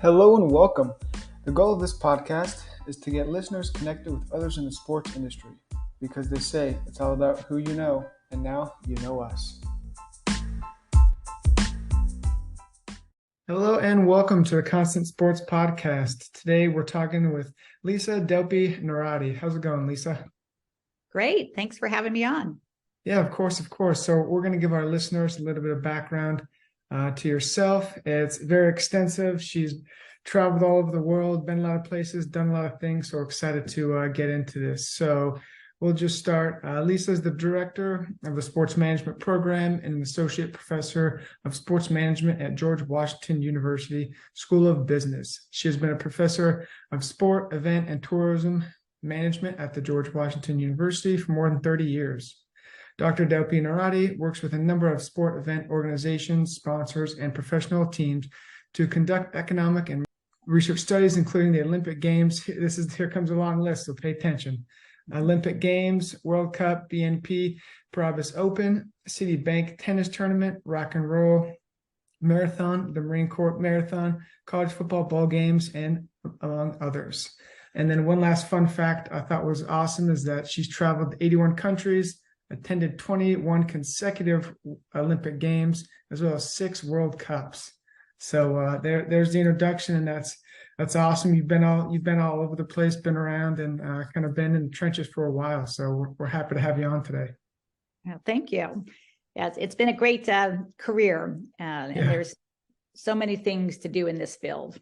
Hello and welcome. The goal of this podcast is to get listeners connected with others in the sports industry because they say it's all about who you know, and now you know us. Hello and welcome to the Constant Sports Podcast. Today we're talking with Lisa Delpy Neirotti. How's it going, Lisa? Great. Thanks for having me on. Yeah, of course. So we're going to give our listeners a little bit of background to yourself. It's very extensive. She's traveled all over the world, been a lot of places, done a lot of things. So we're excited to get into this. So we'll just start. Lisa is the director of the sports management program and an associate professor of sports management at George Washington University School of Business. She has been a professor of sport, event, and tourism management at the George Washington University for more than 30 years. Dr. Delpy Neirotti works with a number of sport event organizations, sponsors, and professional teams to conduct economic and research studies, including the Olympic Games. Here comes a long list, so pay attention. Olympic Games, World Cup, BNP Paribas Open, Citibank Tennis Tournament, Rock and Roll Marathon, the Marine Corps Marathon, college football bowl games, and among others. And then one last fun fact I thought was awesome is that she's traveled 81 countries, attended 21 consecutive Olympic Games, as well as 6 World Cups. So there's the introduction, and that's awesome. You've been all over the place, been around, and kind of been in the trenches for a while. So we're happy to have you on today. Well, thank you. Yes, it's been a great career, and there's so many things to do in this field.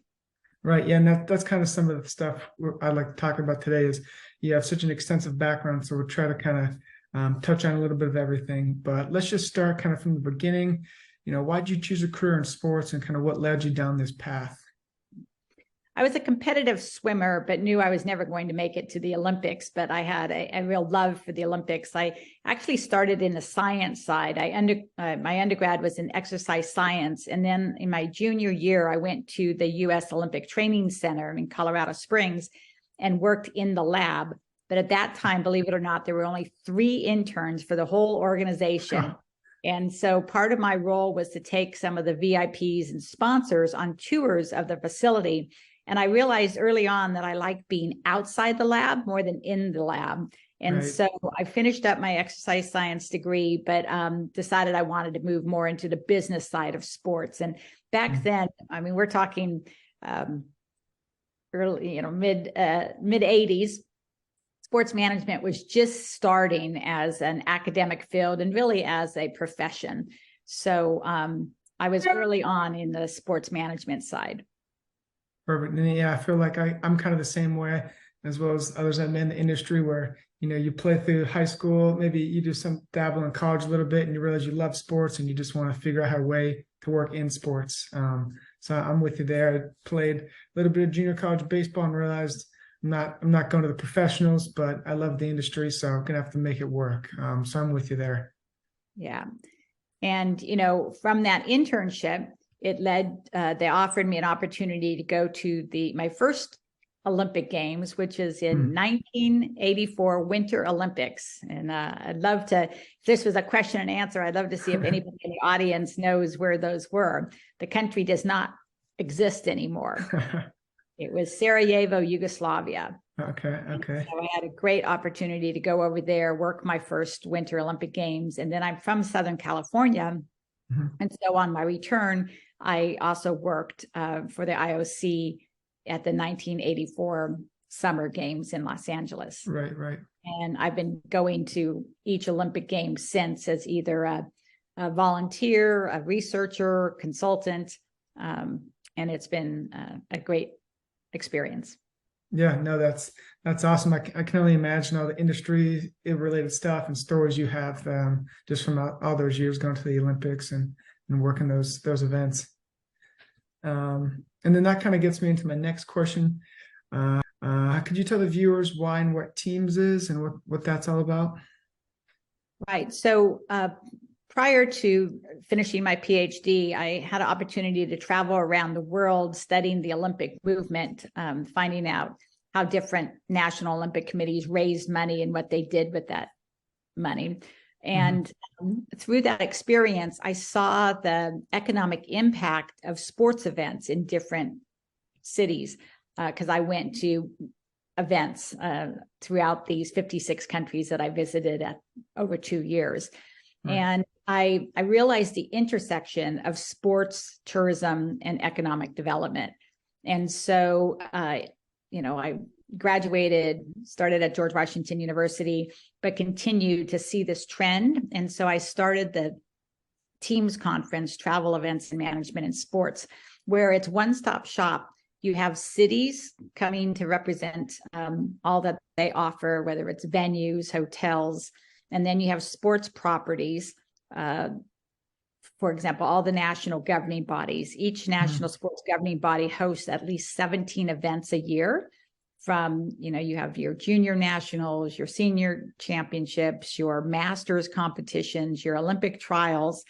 Right. Yeah, and that's kind of some of the stuff I'd like to talk about today. Is you have such an extensive background, so we'll try to kind of touch on a little bit of everything, but let's just start kind of from the beginning. Why did you choose a career in sports and kind of what led you down this path? I was a competitive swimmer, but knew I was never going to make it to the Olympics, but I had a real love for the Olympics. I actually started in the science side. My undergrad was in exercise science. And then in my junior year, I went to the U.S. Olympic Training Center in Colorado Springs and worked in the lab. But at that time, believe it or not, there were only 3 interns for the whole organization. Oh. And so part of my role was to take some of the VIPs and sponsors on tours of the facility. And I realized early on that I liked being outside the lab more than in the lab. And right. So I finished up my exercise science degree, but decided I wanted to move more into the business side of sports. And back then, I mean, we're talking early, mid 80s. Sports management was just starting as an academic field and really as a profession. So I was early on in the sports management side. Perfect. And yeah, I feel like I'm kind of the same way, as well as others I'm in the industry where, you play through high school, maybe you do some dabble in college a little bit and you realize you love sports and you just want to figure out a way to work in sports. So I'm with you there. I played a little bit of junior college baseball and realized I'm not going to the professionals, but I love the industry, so I'm gonna have to make it work. So I'm with you there. Yeah, and from that internship, it led. They offered me an opportunity to go to my first Olympic Games, which is in 1984 Winter Olympics. And I'd love to. If this was a question and answer, I'd love to see if anybody in the audience knows where those were. The country does not exist anymore. It was Sarajevo, Yugoslavia. Okay. So I had a great opportunity to go over there, work my first Winter Olympic Games. And then I'm from Southern California. Mm-hmm. And so on my return, I also worked for the IOC at the 1984 Summer Games in Los Angeles. Right. And I've been going to each Olympic Games since as either a volunteer, a researcher, consultant. And it's been a great experience. Yeah, no, that's awesome. I can only imagine all the industry related stuff and stories you have just from all those years going to the Olympics and working those events. And then that kind of gets me into my next question. Could you tell the viewers why and what Teams is and what that's all about? Right. So prior to finishing my PhD, I had an opportunity to travel around the world studying the Olympic movement, finding out how different national Olympic committees raised money and what they did with that money. And through that experience, I saw the economic impact of sports events in different cities because I went to events throughout these 56 countries that I visited at over 2 years. Right. And I realized the intersection of sports, tourism, and economic development. And so, you know, I graduated, started at George Washington University, but continued to see this trend. And so I started the Teams Conference, Travel, Events, and Management in Sports, where it's one-stop shop. You have cities coming to represent all that they offer, whether it's venues, hotels, and then you have sports properties. For example, all the national governing bodies. Each national sports governing body hosts at least 17 events a year. From, you know, you have your junior nationals, your senior championships, your masters competitions, your Olympic trials,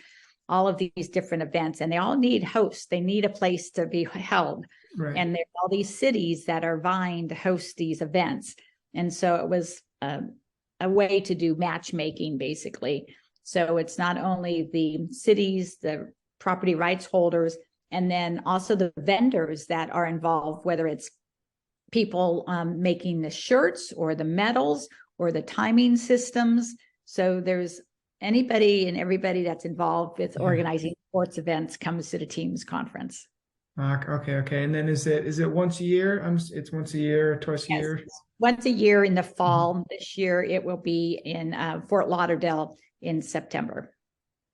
all of these different events, and they all need hosts. They need a place to be held. Right. And there's all these cities that are vying to host these events. And so it was a way to do matchmaking, basically. So it's not only the cities, the property rights holders, and then also the vendors that are involved, whether it's people making the shirts or the medals or the timing systems. So there's anybody and everybody that's involved with organizing sports events comes to the Teams Conference. Okay. And then is it once a year? It's once a year, twice a year? Once a year in the fall. This year it will be in Fort Lauderdale in September.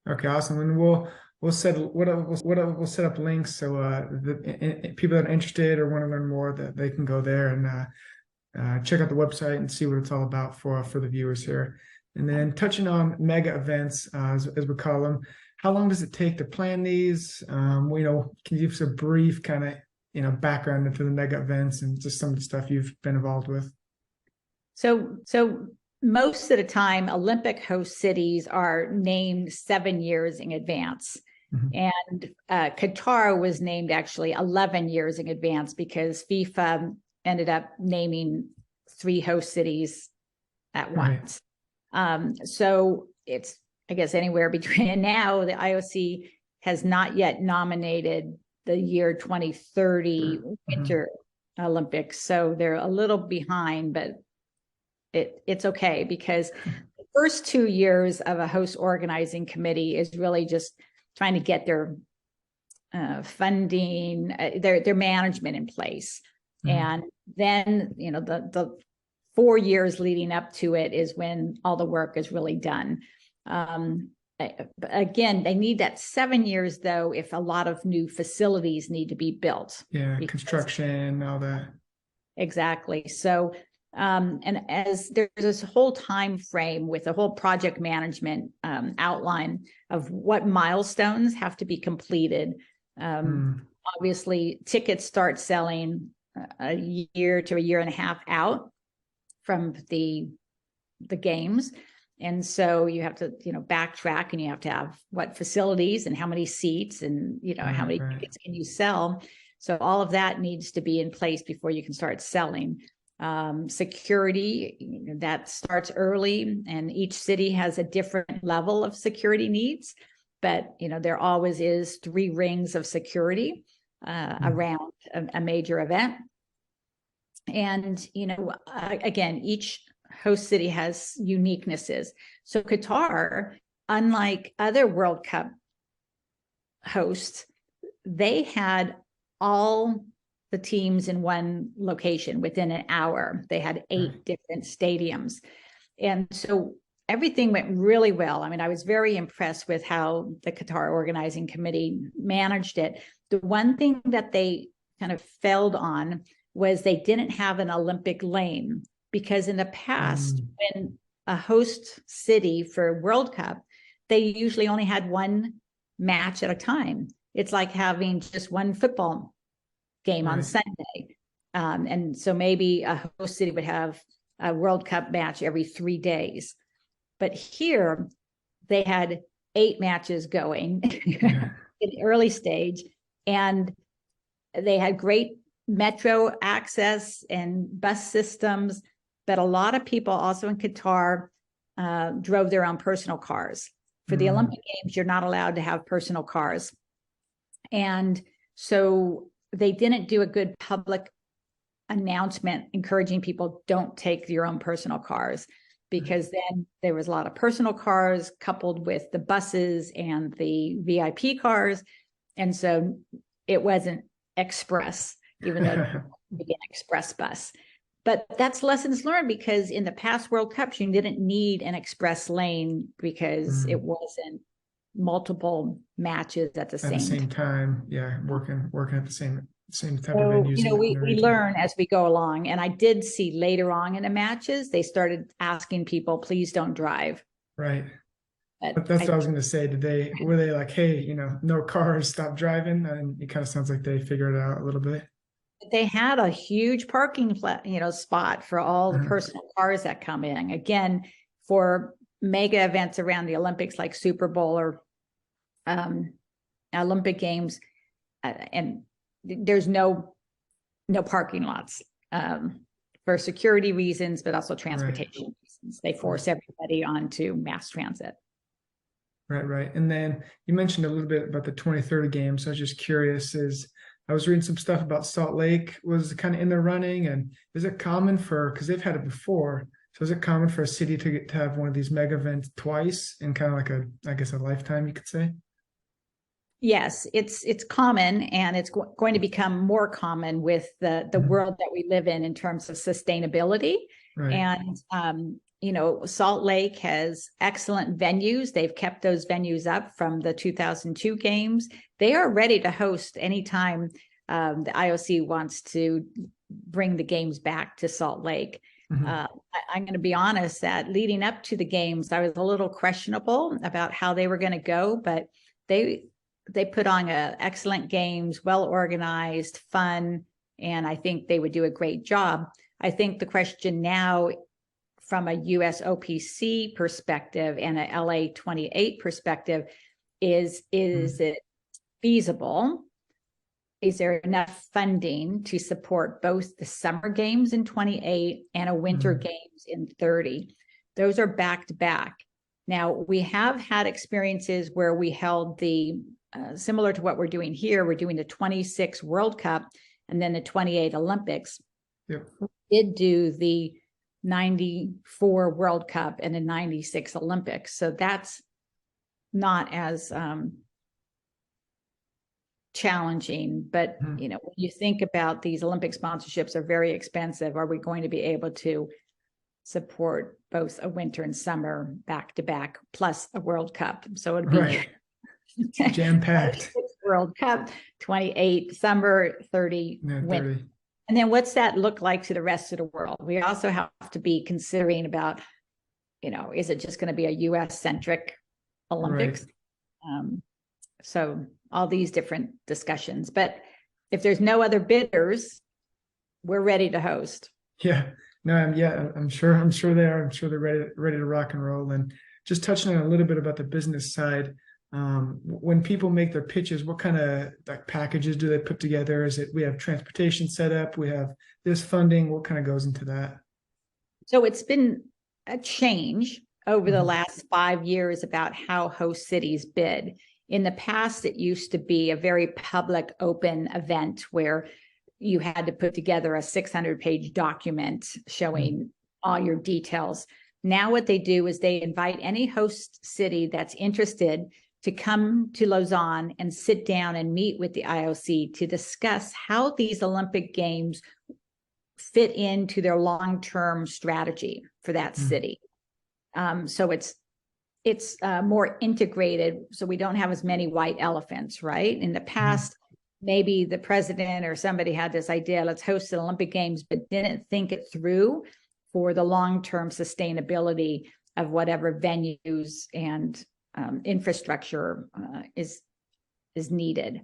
Okay, awesome. And we'll set up links so the people that are interested or want to learn more, that they can go there and check out the website and see what it's all about for the viewers here. And then touching on mega events, as we call them, how long does it take to plan these? Can you give us a brief kind of background into the mega events and just some of the stuff you've been involved with? So most of the time, Olympic host cities are named 7 years in advance. And Qatar was named actually 11 years in advance because FIFA ended up naming 3 host cities at once. So it's, I guess, anywhere between, and now the IOC has not yet nominated the year 2030 Winter Olympics. So they're a little behind, but it's okay because the first 2 years of a host organizing committee is really just trying to get their funding, their management in place. And then, the 4 years leading up to it is when all the work is really done. Again, they need that 7 years, though, if a lot of new facilities need to be built. Yeah, construction, all that. Exactly. So, and as there's this whole time frame with the whole project management outline of what milestones have to be completed. Obviously, tickets start selling a year to a year and a half out from the games. And so you have to, backtrack, and you have to have what facilities and how many seats and, how many tickets can you sell. So all of that needs to be in place before you can start selling. Security, that starts early, and each city has a different level of security needs. But, there always is 3 rings of security around a major event. And, again, each host city has uniquenesses. So Qatar, unlike other World Cup hosts, they had all the teams in one location within an hour. They had 8 different stadiums. And so everything went really well. I mean, I was very impressed with how the Qatar Organizing Committee managed it. The one thing that they kind of failed on was they didn't have an Olympic lane, because in the past, when a host city for World Cup, they usually only had 1 match at a time. It's like having just 1 football game on Sunday. And so maybe a host city would have a World Cup match every 3 days. But here they had 8 matches going in the early stage, and they had great metro access and bus systems. But a lot of people also in Qatar drove their own personal cars. For the Olympic Games, you're not allowed to have personal cars. And so they didn't do a good public announcement encouraging people don't take your own personal cars, because then there was a lot of personal cars coupled with the buses and the VIP cars. And so it wasn't express, even though it would be an express bus. But that's lessons learned, because in the past World Cups, you didn't need an express lane because it wasn't multiple matches at the same time. Yeah, working at the same type of So, venues. we learn as we go along. And I did see later on in the matches, they started asking people, please don't drive. Right. But that's what I was going to say. Were they like, hey, no cars, stop driving? And it kind of sounds like they figured it out a little bit. They had a huge parking spot for all the personal cars that come in. Again, for mega events around the Olympics, like Super Bowl or Olympic Games, and there's no parking lots for security reasons, but also transportation reasons. They force everybody onto mass transit. Right. And then you mentioned a little bit about the 2030 games. So I was just curious, I was reading some stuff about Salt Lake was kind of in the running, and is it common because they've had it before. So is it common for a city to have one of these mega events twice in kind of like a lifetime, you could say? Yes, it's common, and it's going to become more common with the world that we live in terms of sustainability. Right. And Salt Lake has excellent venues. They've kept those venues up from the 2002 games. They are ready to host anytime the IOC wants to bring the games back to Salt Lake. I'm going to be honest that leading up to the games, I was a little questionable about how they were going to go, but they put on excellent games, well organized, fun, and I think they would do a great job. I think the question now, from a US OPC perspective and a LA 28 perspective, is it feasible? Is there enough funding to support both the summer games in 28 and a winter games in 30? Those are back to back. Now, we have had experiences where we held similar to what we're doing here, we're doing the 26 World Cup and then the 28 Olympics. Yep. We did do the 94 World Cup and the 96 Olympics. So that's not as challenging. But, when you think about these Olympic sponsorships are very expensive, are we going to be able to support both a winter and summer back to back plus a World Cup? So it'd be jam-packed. World Cup, 28 summer, 30 winter. And then what's that look like to the rest of the world? We also have to be considering about, is it just going to be a US centric Olympics? Right. So all these different discussions, but if there's no other bidders, we're ready to host. Yeah, no, I'm sure they are. I'm sure they're ready to rock and roll. And just touching on a little bit about the business side, when people make their pitches, what kind of packages do they put together? Is it, we have transportation set up, we have this funding, what kind of goes into that? So it's been a change over the last 5 years about how host cities bid. In the past, it used to be a very public, open event where you had to put together a 600-page document showing all your details. Now what they do is they invite any host city that's interested to come to Lausanne and sit down and meet with the IOC to discuss how these Olympic Games fit into their long-term strategy for that city. So it's more integrated, so we don't have as many white elephants, right? In the past, maybe the president or somebody had this idea, let's host the Olympic Games, but didn't think it through for the long-term sustainability of whatever venues and infrastructure is needed.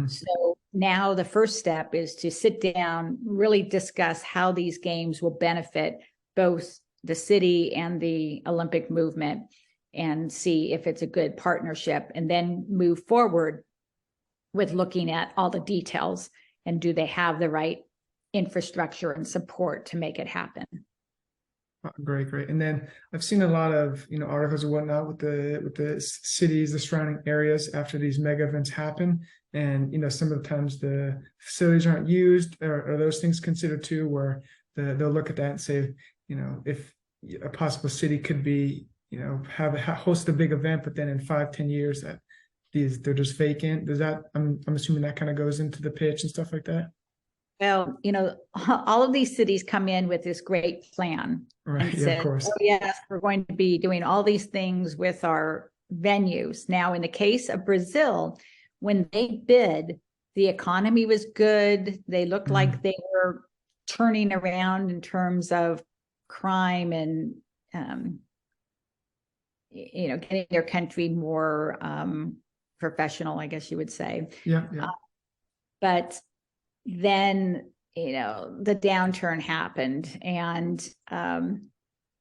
So now the first step is to sit down, really discuss how these games will benefit both the city and the Olympic movement, and see if it's a good partnership, and then move forward with looking at all the details and do they have the right infrastructure and support to make it happen. Great, great. And then I've seen a lot of, articles and whatnot with the cities, the surrounding areas after these mega events happen. And, some of the times the facilities aren't used. Are those things considered too, where they'll look at that and say, if a possible city could be, host a big event, but then in 5-10 years that they're just vacant. Does that, I'm assuming that kind of goes into the pitch and stuff like that? Well, all of these cities come in with this great plan Right. and Yeah, of said, course. oh, yes, we're going to be doing all these things with our venues. Now, in the case of Brazil, when they bid, the economy was good. They looked like they were turning around in terms of crime and, getting their country more professional, I guess you would say. Yeah, yeah. But then, the downturn happened, and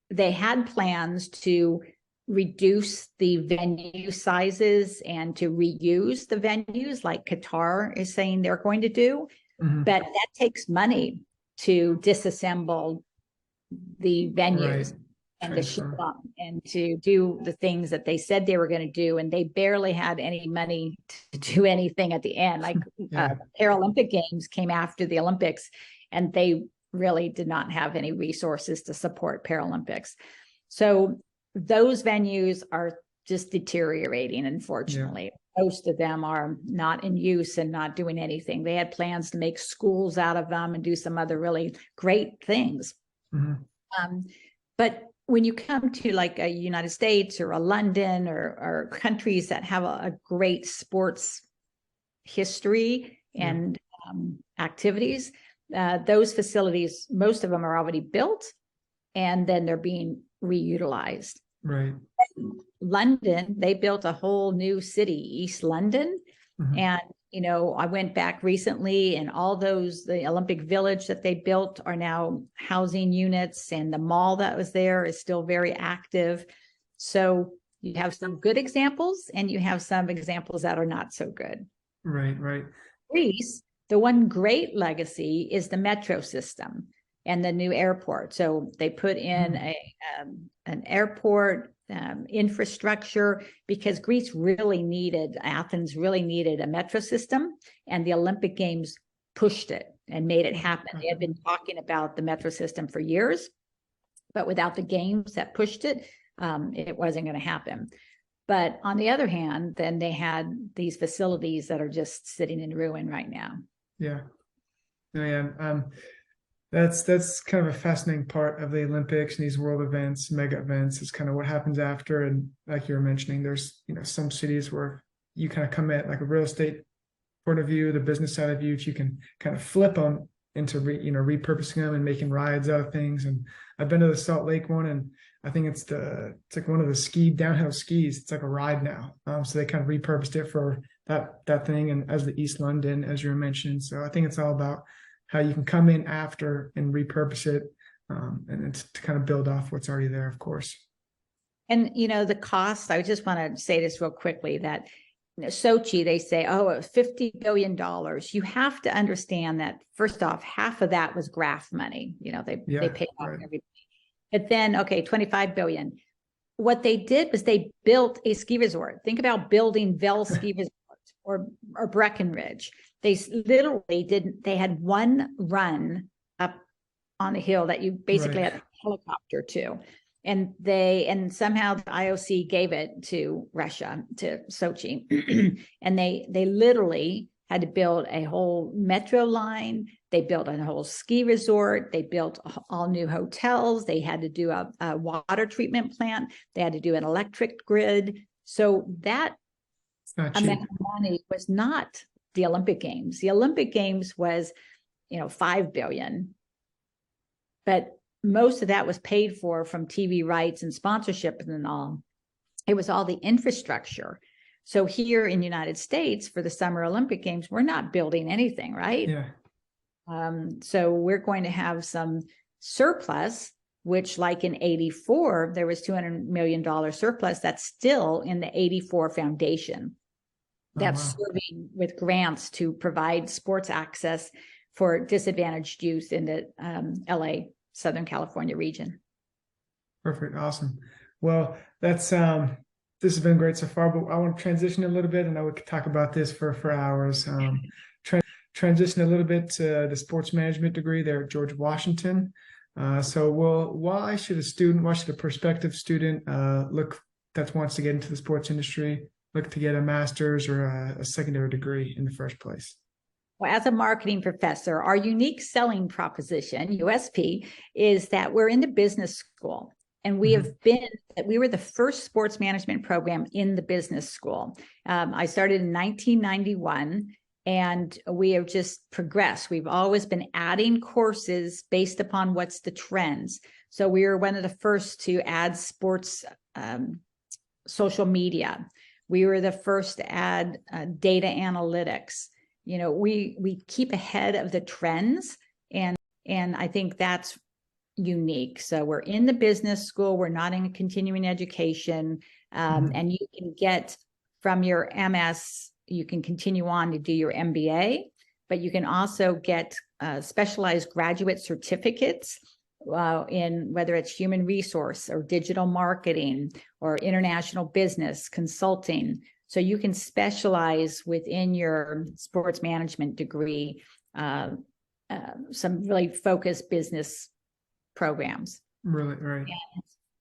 they had plans to reduce the venue sizes and to reuse the venues like Qatar is saying they're going to do. But that takes money to disassemble the venues. Right. And to ship them and to do the things that they said they were going to do. And they barely had any money to do anything at the end. Like Paralympic Games came after the Olympics, and they really did not have any resources to support Paralympics. So those venues are just deteriorating, unfortunately. Most of them are not in use and not doing anything. They had plans to make schools out of them and do some other really great things. But when you come to like a United States or a London or countries that have a great sports history and activities, those facilities, most of them are already built, and then they're being reutilized. Right. London, they built a whole new city, East London. And, I went back recently, and all the Olympic Village that they built are now housing units, and the mall that was there is still very active. So you have some good examples, and you have some examples that are not so good. Right, right. Greece, the one great legacy is the metro system and the new airport. So they put in an airport infrastructure, because Athens really needed a metro system, and the Olympic Games pushed it and made it happen. They had been talking about the metro system for years, but without the games that pushed it, it wasn't going to happen. But on the other hand, then they had these facilities that are just sitting in ruin right now. Yeah. That's kind of a fascinating part of the Olympics and these world events, mega events, is kind of what happens after. And like you were mentioning, there's, some cities where you kind of come at like a real estate point of view, the business side of view, you can kind of flip them into, repurposing them and making rides out of things. And I've been to the Salt Lake one, and I think it's like one of the downhill skis. It's like a ride now. So they kind of repurposed it for that thing, and as the East London, as you were mentioning. So I think it's all about how you can come in after and repurpose it, and it's to kind of build off what's already there, of course. And, the cost, I just want to say this real quickly, that Sochi, they say, $50 billion. You have to understand that, first off, half of that was graft money. They paid off everybody. But then, okay, 25 billion. What they did was they built a ski resort. Think about building Vell Ski Resort or Breckenridge. They literally they had one run up on the hill that you basically had a helicopter to. And somehow the IOC gave it to Russia, to Sochi. And they literally had to build a whole metro line. They built a whole ski resort. They built all new hotels. They had to do a water treatment plant. They had to do an electric grid. So that amount of money was not the Olympic Games. The Olympic Games was, 5 billion. But most of that was paid for from TV rights and sponsorship and all. It was all the infrastructure. So here in the United States for the Summer Olympic Games, we're not building anything, right? Yeah. So we're going to have some surplus, which like in 84, there was $200 million surplus that's still in the 84 Foundation. That's serving with grants to provide sports access for disadvantaged youth in the LA, Southern California region. Perfect. Awesome. Well, that's this has been great so far, but I want to transition a little bit, and I would talk about this for hours. Transition a little bit to the sports management degree there at George Washington. Why should a prospective student look that wants to get into the sports industry look to get a master's or a secondary degree in the first place? Well, as a marketing professor, our unique selling proposition, USP, is that we're in the business school. And we were the first sports management program in the business school. I started in 1991, and we have just progressed. We've always been adding courses based upon what's the trends. So we were one of the first to add sports social media. We were the first to add data analytics. You know, we keep ahead of the trends, and I think that's unique. So we're in the business school, we're not in continuing education, and you can get from your MS, you can continue on to do your MBA, but you can also get specialized graduate certificates in whether it's human resource or digital marketing or international business consulting. So you can specialize within your sports management degree, some really focused business programs. Really, right.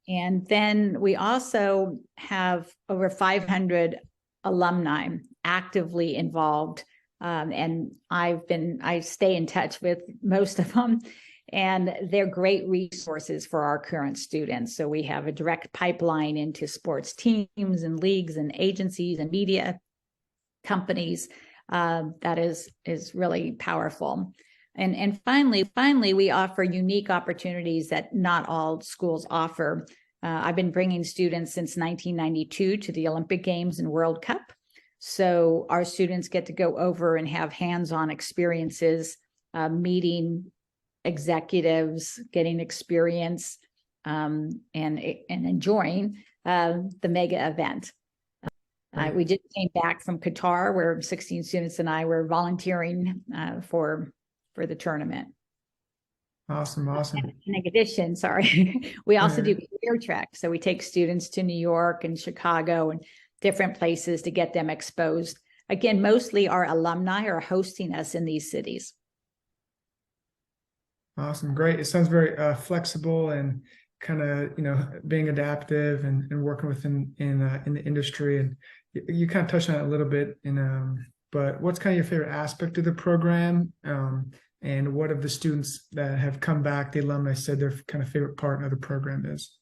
And then we also have over 500 alumni actively involved. And I stay in touch with most of them, and they're great resources for our current students. So we have a direct pipeline into sports teams and leagues and agencies and media companies that is really powerful. And finally, we offer unique opportunities that not all schools offer. I've been bringing students since 1992 to the Olympic Games and World Cup. So our students get to go over and have hands-on experiences, meeting executives, getting experience, and enjoying the mega event. We just came back from Qatar, where 16 students and I were volunteering for the tournament. Awesome. And in addition, we also do career treks. So we take students to New York and Chicago and different places to get them exposed. Again, mostly our alumni are hosting us in these cities. Awesome. Great. It sounds very flexible and kind of, being adaptive and working within in the industry. And you kind of touched on it a little bit but what's kind of your favorite aspect of the program? And what of the students that have come back, the alumni, said their kind of favorite part of the program is?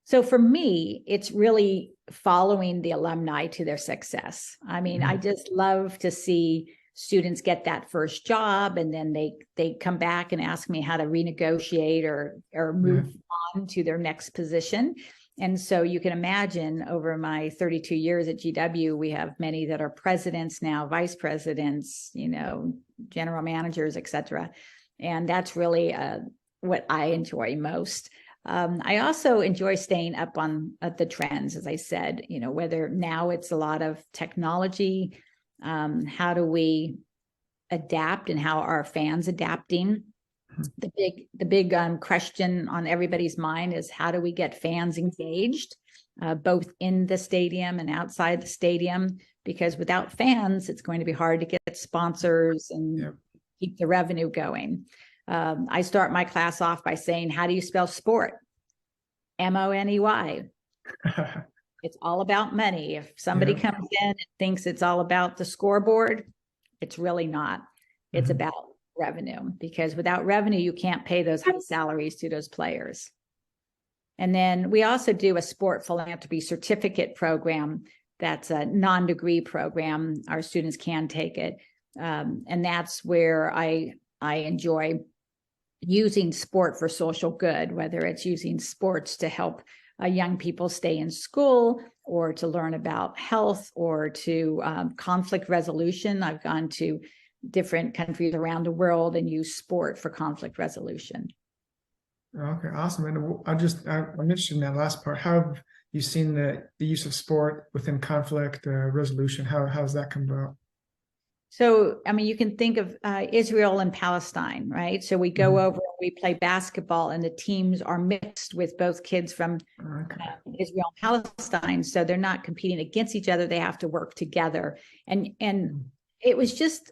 So for me, it's really following the alumni to their success. I mean, I just love to see students get that first job, and then they come back and ask me how to renegotiate or move on to their next position. And so you can imagine, over my 32 years at GW, we have many that are presidents now, vice presidents, general managers, et cetera. And that's really what I enjoy most. I also enjoy staying up on the trends, as I said, whether now it's a lot of technology, how do we adapt, and how are fans adapting? The big question on everybody's mind is, how do we get fans engaged, both in the stadium and outside the stadium? Because without fans, it's going to be hard to get sponsors and keep the revenue going. I start my class off by saying, how do you spell sport? M-O-N-E-Y. It's all about money. If somebody comes in and thinks it's all about the scoreboard, it's really not. It's about revenue, because without revenue, you can't pay those high salaries to those players. And then we also do a sport philanthropy certificate program. That's a non-degree program. Our students can take it. And that's where I enjoy using sport for social good, whether it's using sports to help young people stay in school, or to learn about health, or to conflict resolution. I've gone to different countries around the world and use sport for conflict resolution. Okay, awesome. And I'm interested in that last part. How have you seen the use of sport within conflict resolution? How has that come about? So, I mean, you can think of Israel and Palestine, right? So we go over, we play basketball, and the teams are mixed with both kids from Israel and Palestine. So they're not competing against each other. They have to work together. And it was just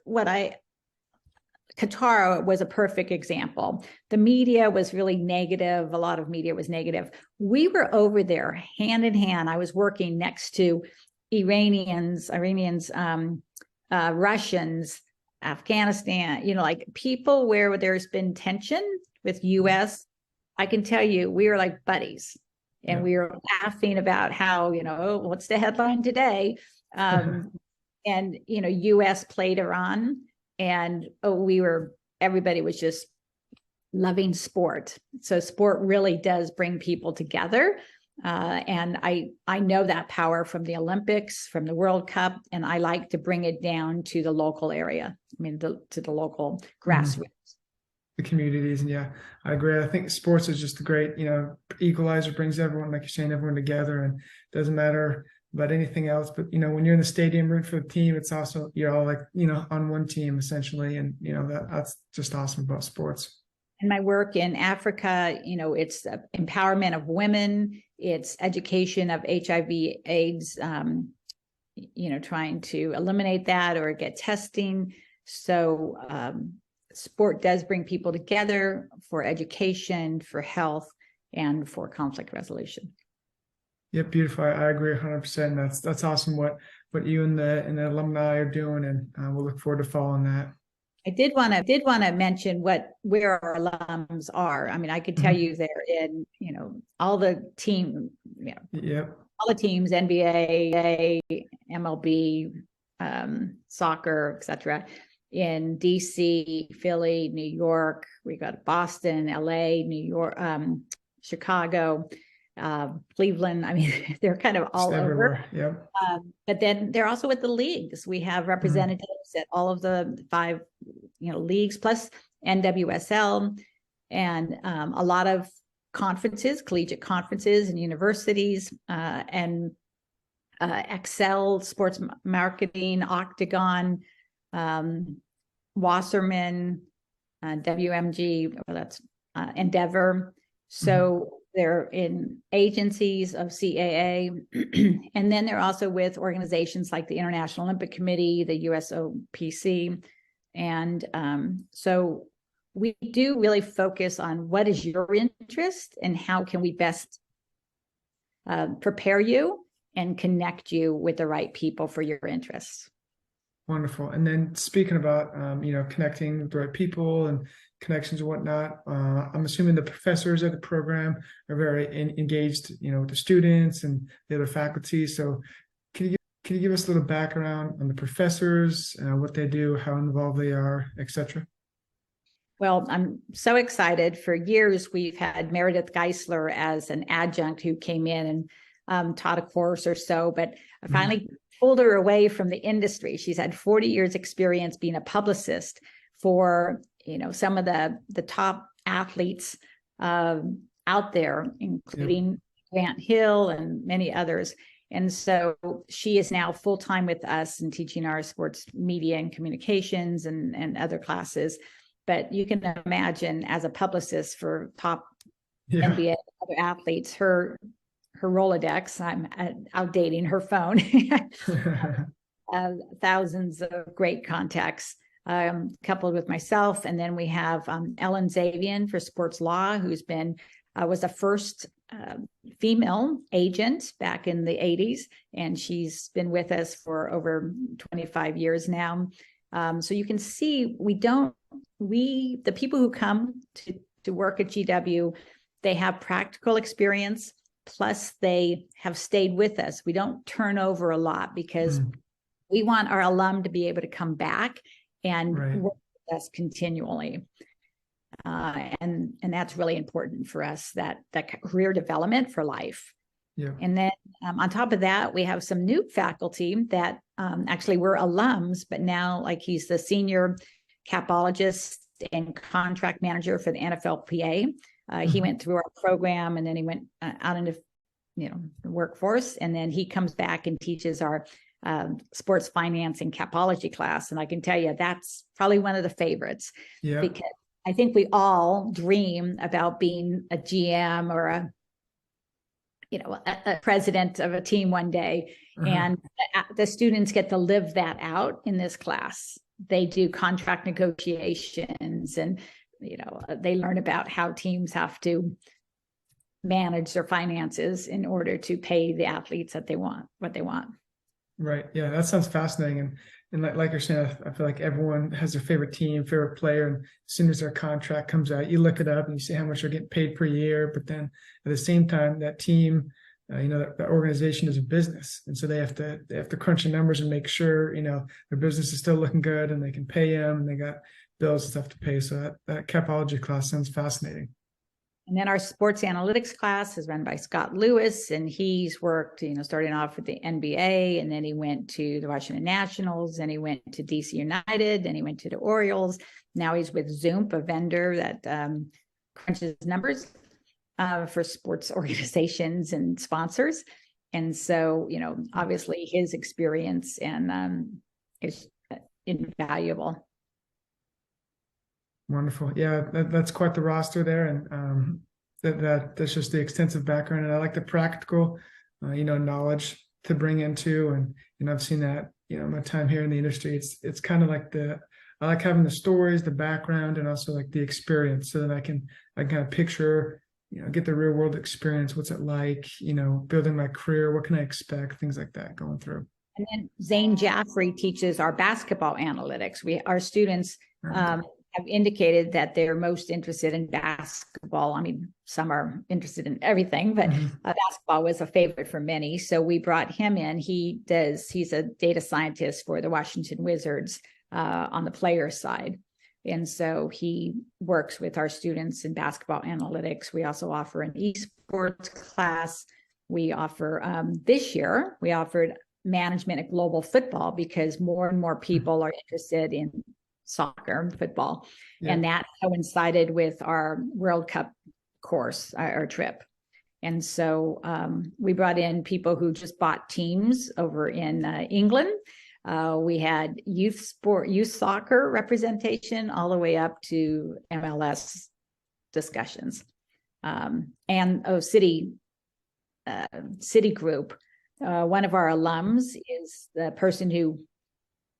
Qatar was a perfect example. The media was really negative. A lot of media was negative. We were over there hand in hand. I was working next to Iranians, Russians, Afghanistan, like people where there's been tension with US. I can tell you, we were like buddies, and we were laughing about how, what's the headline today? And, US played Iran, and everybody was just loving sport. So sport really does bring people together. And I know that power from the Olympics, from the World Cup, and I like to bring it down to the local area. I mean, to the local grassroots. The communities. And I agree. I think sports is just a great, equalizer, brings everyone, like you're saying, everyone together, and doesn't matter about anything else. But, when you're in the stadium rooting for the team, it's also, you're all like, on one team essentially. And, that's just awesome about sports. In my work in Africa, it's empowerment of women, it's education of HIV, AIDS, trying to eliminate that or get testing. So sport does bring people together for education, for health, and for conflict resolution. Yeah, beautiful. I agree 100%. That's awesome what you and the alumni are doing, and we'll look forward to following that. I did want to mention where our alums are. I mean, I could tell you they're in, all the team, all the teams, NBA, MLB, soccer, etc. In DC, Philly, New York. We got Boston, LA, New York, Chicago, Cleveland. I mean, they're kind of all over. Yep. But then they're also with the leagues. We have representatives at all of the 5, leagues, plus NWSL, and a lot of conferences, collegiate conferences and universities, and Excel, sports marketing, Octagon, Wasserman, WMG, that's Endeavor. So they're in agencies of CAA, and then they're also with organizations like the International Olympic Committee, the USOPC. And so we do really focus on what is your interest and how can we best prepare you and connect you with the right people for your interests. Wonderful. And then speaking about, connecting with the right people and connections and whatnot, I'm assuming the professors at the program are very engaged, with the students and the other faculty. So can you give us a little background on the professors, what they do, how involved they are, etc.? Well, I'm so excited. For years, we've had Meredith Geisler as an adjunct who came in and taught a course or so, but I finally pulled her away from the industry. She's had 40 years experience being a publicist for, some of the top athletes out there, including Grant Hill and many others. And so she is now full-time with us and teaching our sports media and communications and other classes. But you can imagine, as a publicist for top NBA other athletes, her Rolodex, I'm outdating her phone, thousands of great contacts, coupled with myself. And then we have Ellen Zavian for sports law, who's was the first female agent back in the 80s. And she's been with us for over 25 years now. So you can see the people who come to work at GW, they have practical experience, plus they have stayed with us. We don't turn over a lot because we want our alum to be able to come back and work with us continually. And that's really important for us, that career development for life. Yeah. And then on top of that, we have some new faculty that actually were alums, but now, like, he's the senior capologist and contract manager for the NFLPA. He went through our program, and then he went out into the workforce, and then he comes back and teaches our sports finance and capology class. And I can tell you that's probably one of the favorites, because I think we all dream about being a GM or a president of a team one day. And the students get to live that out in this class. They do contract negotiations, and they learn about how teams have to manage their finances in order to pay the athletes what they want. Right. Yeah, that sounds fascinating. And like you're saying, I feel like everyone has their favorite team, favorite player. And as soon as their contract comes out, you look it up and you see how much they're getting paid per year. But then at the same time, that team, that organization is a business. And so they have to crunch the numbers and make sure, their business is still looking good and they can pay them and they got bills and stuff to pay. So that capology class sounds fascinating. And then our sports analytics class is run by Scott Lewis, and he's worked, starting off with the NBA, and then he went to the Washington Nationals, and he went to DC United, and he went to the Orioles. Now he's with Zoomp, a vendor that crunches numbers for sports organizations and sponsors. And so, obviously his experience and is invaluable. Wonderful. Yeah, that's quite the roster there. And that's just the extensive background. And I like the practical, knowledge to bring into. And I've seen that, my time here in the industry, it's kind of like I like having the stories, the background, and also like the experience, so that I can kind of picture, get the real world experience. What's it like, building my career? What can I expect? Things like that going through. And then Zane Jaffrey teaches our basketball analytics. Our students, have indicated that they're most interested in basketball. I mean, some are interested in everything, but basketball was a favorite for many. So we brought him in. He's a data scientist for the Washington Wizards on the player side. And so he works with our students in basketball analytics. We also offer an esports class. We offer, this year, we offered management of global football, because more and more people are interested in soccer, football, and that coincided with our World Cup course, our trip. And so we brought in people who just bought teams over in England. We had youth soccer representation all the way up to MLS discussions. And City Group, one of our alums is the person who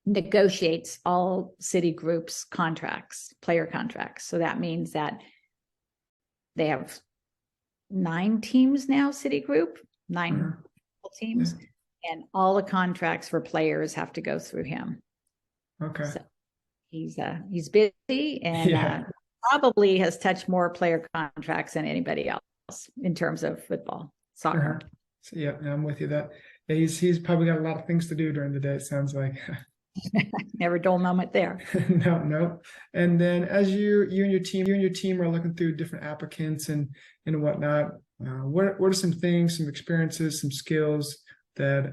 negotiates all Citigroup's contracts, player contracts. So that means that they have 9 teams now, Citigroup, 9 teams, and all the contracts for players have to go through him. Okay. So he's busy and probably has touched more player contracts than anybody else in terms of football, soccer. So, I'm with you. He's probably got a lot of things to do during the day, it sounds like. Never dull moment there. No. And then as you and your team are looking through different applicants and whatnot, what are some things, some experiences, some skills that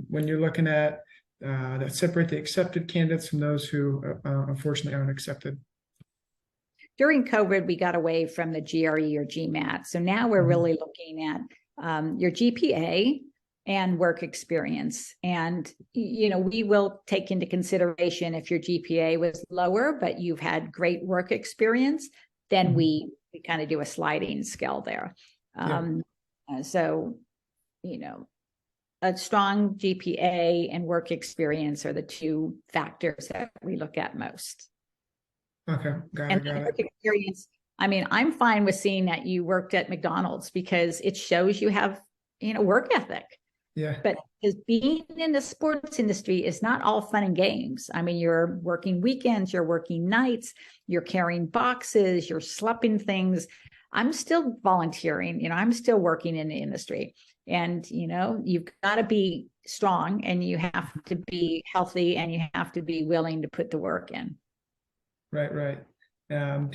when you're looking at that separate the accepted candidates from those who unfortunately aren't accepted? During COVID, we got away from the GRE or GMAT. So now we're really looking at your GPA and work experience. And, we will take into consideration if your GPA was lower, but you've had great work experience, then we kind of do a sliding scale there. So, a strong GPA and work experience are the 2 factors that we look at most. Okay, got it. Work experience, I'm fine with seeing that you worked at McDonald's, because it shows you have, work ethic. Yeah. But because being in the sports industry is not all fun and games. You're working weekends, you're working nights, you're carrying boxes, you're schlepping things. I'm still volunteering, I'm still working in the industry. And, you've got to be strong, and you have to be healthy, and you have to be willing to put the work in. Right. I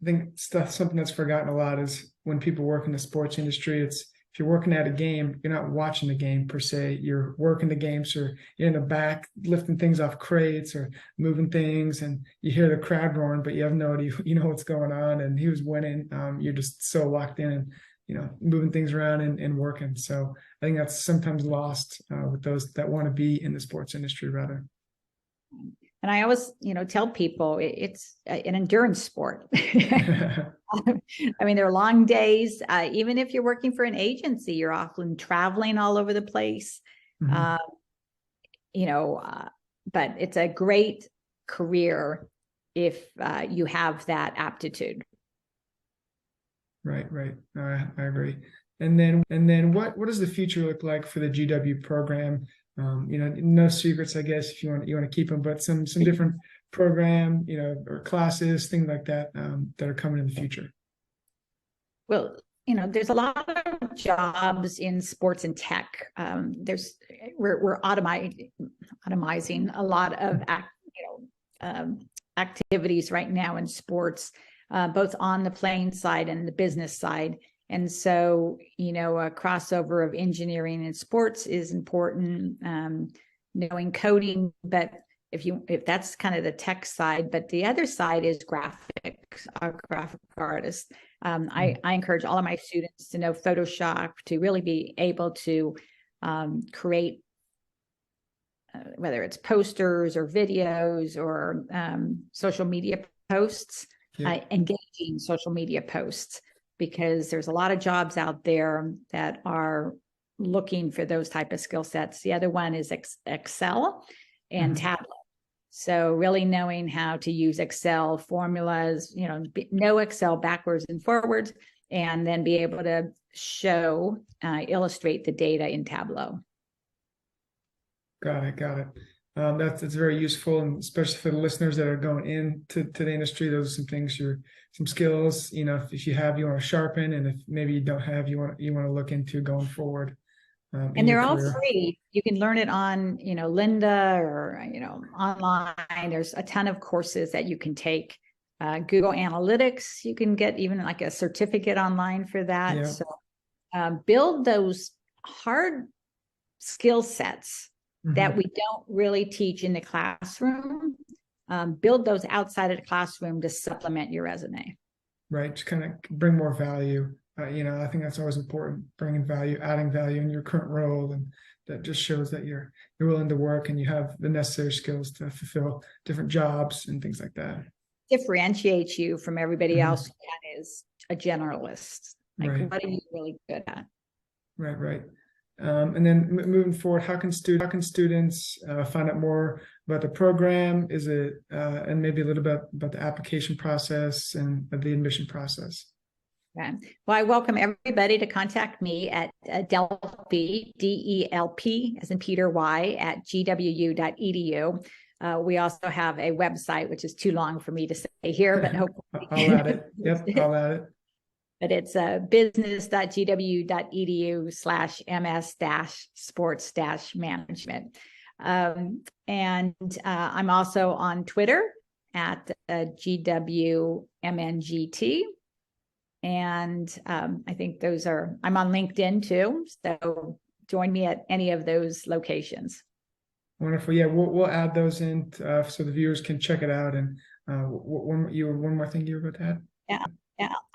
think something that's forgotten a lot is when people work in the sports industry, if you're working at a game, you're not watching the game per se. You're working the game, so you're in the back lifting things off crates or moving things, and you hear the crowd roaring, but you have no idea, what's going on. And he was winning. You're just so locked in, and moving things around and working. So I think that's sometimes lost with those that want to be in the sports industry rather. And I always, tell people it's an endurance sport. I mean, there are long days. Even if you're working for an agency, you're often traveling all over the place. Mm-hmm. But it's a great career if you have that aptitude. Right. I agree. And then what does the future look like for the GW program? No secrets, I guess, if you want to keep them, but some different program, or classes, things like that, that are coming in the future. Well, there's a lot of jobs in sports and tech. We're automizing a lot of activities right now in sports, both on the playing side and the business side. And so, a crossover of engineering and sports is important, knowing coding, but if that's kind of the tech side, but the other side is graphic artists. I encourage all of my students to know Photoshop, to really be able to create, whether it's posters or videos or social media posts, engaging social media posts, because there's a lot of jobs out there that are looking for those type of skill sets. The other one is Excel and Tableau. So really knowing how to use Excel formulas, know Excel backwards and forwards, and then be able to illustrate the data in Tableau. Got it. That's very useful, and especially for the listeners that are going into the industry. Those are some things, some skills, if you have, you want to sharpen, and if maybe you don't have, you want to look into going forward. And they're all free. You can learn it on, Lynda, or, online. There's a ton of courses that you can take. Google Analytics, you can get even like a certificate online for that. Yeah. So build those hard skill sets that we don't really teach in the classroom. Build those outside of the classroom to supplement your resume. Right. Just kind of bring more value. I think that's always important, bringing value, adding value in your current role. And that just shows that you're willing to work and you have the necessary skills to fulfill different jobs and things like that. Differentiates you from everybody else that is a generalist. Right. What are you really good at? Right. And then moving forward, how can students find out more about the program? Is it and maybe a little bit about the application process and the admission process? Okay. Well, I welcome everybody to contact me at Delpy, DELP, as in Peter Y, at gwu.edu. We also have a website, which is too long for me to say here, but hopefully I'll add it. Yep, I'll add it. But it's business.gwu.edu/ms-sports-management. And I'm also on Twitter at GWMNGT. And I think I'm on LinkedIn too. So join me at any of those locations. Wonderful. Yeah, we'll add those in so the viewers can check it out. And one more thing you were about to add? Yeah.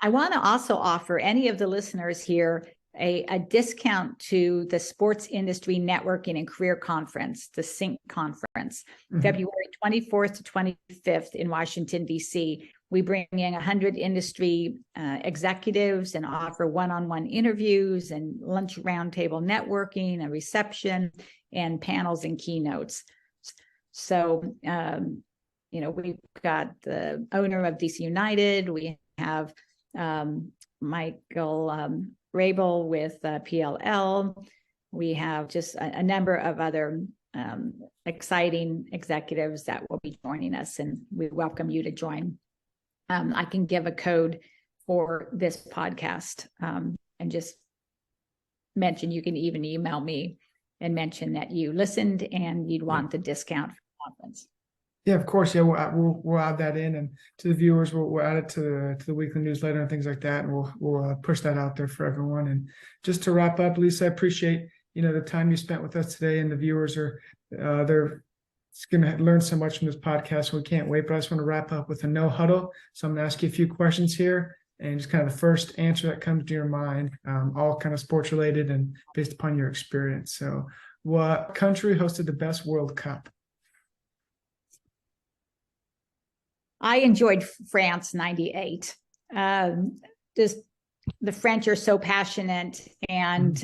I want to also offer any of the listeners here a discount to the Sports Industry Networking and Career Conference, the SYNC conference, February 24th to 25th in Washington, D.C. We bring in 100 industry executives and offer one-on-one interviews and lunch roundtable networking, a reception, and panels and keynotes. So, we've got the owner of DC United. We have Michael Rabel with PLL. We have just a number of other exciting executives that will be joining us, and we welcome you to join. I can give a code for this podcast and just mention, you can even email me and mention that you listened and you'd want the discount for the conference. Yeah, of course. Yeah, we'll add that in, and to the viewers, we'll add it to the weekly newsletter and things like that, and we'll push that out there for everyone. And just to wrap up, Lisa, I appreciate the time you spent with us today, and the viewers are they're going to learn so much from this podcast. We can't wait. But I just want to wrap up with a no huddle. So I'm going to ask you a few questions here, and just kind of the first answer that comes to your mind, all kind of sports related and based upon your experience. So what country hosted the best World Cup? I enjoyed France 98. Just the French are so passionate and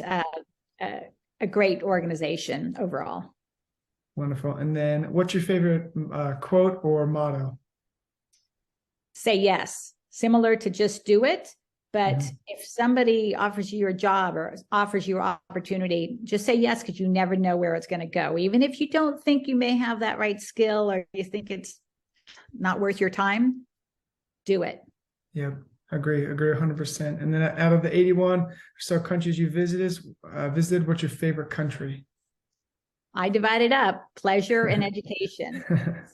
a great organization overall. Wonderful. And then what's your favorite quote or motto? Say yes, similar to just do it. But if somebody offers you your job or offers you an opportunity, just say yes, because you never know where it's going to go. Even if you don't think you may have that right skill or you think it's not worth your time, do it. Yep. Agree 100%. And then out of the 81 or so countries you visited, what's your favorite country? I divided up pleasure and education.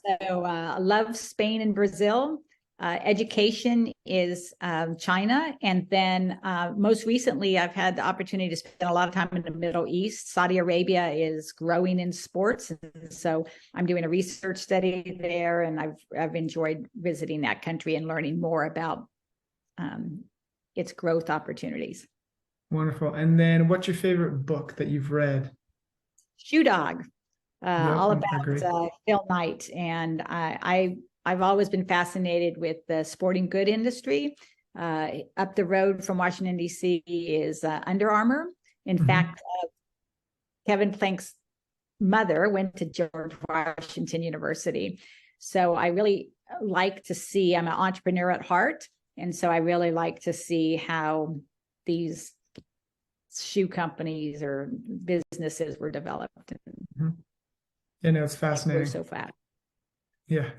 So I love Spain and Brazil. Education is China. And then most recently, I've had the opportunity to spend a lot of time in the Middle East. Saudi Arabia is growing in sports. And so I'm doing a research study there, and I've enjoyed visiting that country and learning more about its growth opportunities. Wonderful. And then what's your favorite book that you've read? Shoe Dog, all I about Phil Knight. And I've always been fascinated with the sporting good industry. Up the road from Washington, D.C. is Under Armour. In fact, Kevin Plank's mother went to George Washington University. So I really like to see, I'm an entrepreneur at heart. And so I really like to see how these shoe companies or businesses were developed. Yeah, no, it's fascinating. So fast. Yeah.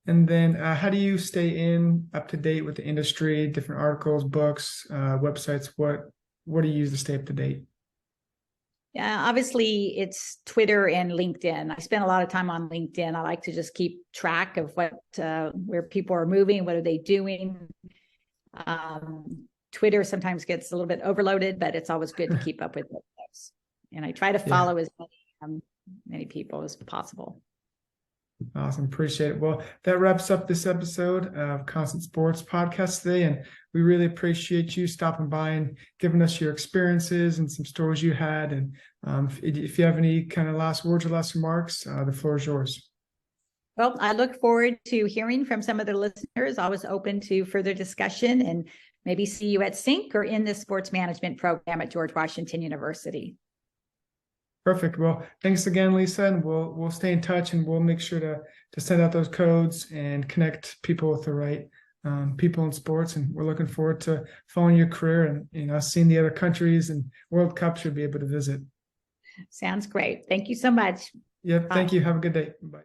And then how do you stay up to date with the industry, different articles, books, websites? What do you use to stay up to date? Yeah, obviously it's Twitter and LinkedIn. I spend a lot of time on LinkedIn. I like to just keep track of where people are moving, what are they doing. Twitter sometimes gets a little bit overloaded, but it's always good to keep up with those. And I try to follow as many people as possible. Awesome. Appreciate it. Well, that wraps up this episode of Constant Sports Podcast today. And we really appreciate you stopping by and giving us your experiences and some stories you had. And if you have any kind of last words or last remarks, the floor is yours. Well, I look forward to hearing from some of the listeners. Always open to further discussion and maybe see you at SYNC or in the sports management program at George Washington University. Perfect. Well, thanks again, Lisa, and we'll stay in touch, and we'll make sure to send out those codes and connect people with the right people in sports. And we're looking forward to following your career and seeing the other countries and World Cups you'll be able to visit. Sounds great. Thank you so much. Yep. Bye. Thank you. Have a good day. Bye.